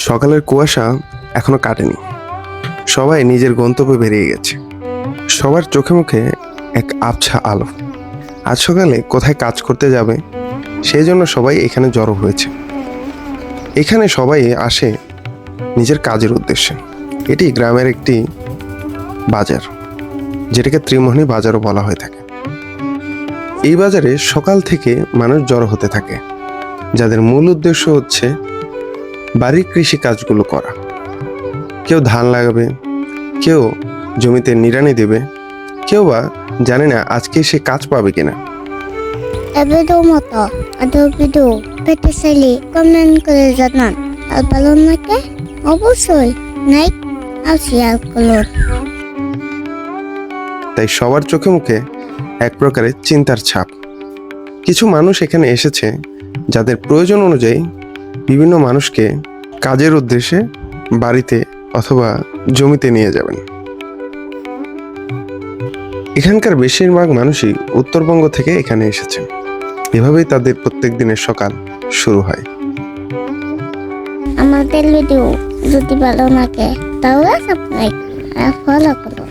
সকালের কুয়াশা এখনো কাটেনি। সবাই নিজের গন্তব্যে বেরিয়ে গেছে। সবার চোখে মুখে এক আবছা আলো। আজ সকালে কোথায় কাজ করতে যাবে সেই জন্য সবাই এখানে জড়ো হয়েছে। এখানে সবাই আসে নিজের কাজের উদ্দেশ্যে। এটি গ্রামের একটি বাজার, যেটাকে ত্রিমোহনী বাজারও বলা হয়ে থাকে। এই বাজারে সকাল থেকে মানুষ জড়ো হতে থাকে, যাদের মূল উদ্দেশ্য হচ্ছে বাড়ির কৃষি কাজগুলো করা। কেউ ধান লাগাবে, কেউ জমিতে নিড়ানি দেবে, কেউ বা জানে না আজকে সে কাজ পাবে কিনা। Ebedo moto, ada video, PT Sally, komen করে জানান। আর ভালো নাকি অবশ্যই লাইক আর শেয়ার করুন। তাই সবার চোখে মুখে এক প্রকারের চিন্তার ছাপ। কিছু মানুষ এখানে এসেছে যাদের প্রয়োজন অনুযায়ী বিভিন্ন মানুষকে কাজের উদ্দেশ্যে বাড়িতে অথবা জমিতে নিয়ে যাবেন। এখানকার বেশিরভাগ মানুষই উত্তরবঙ্গ থেকে এখানে এসেছেন। এভাবেই তাদের প্রত্যেক দিনের সকাল শুরু হয়। আমাদের ভিডিও যদি ভালো লাগে তাহলে সাবস্ক্রাইব আর ফলো করুন।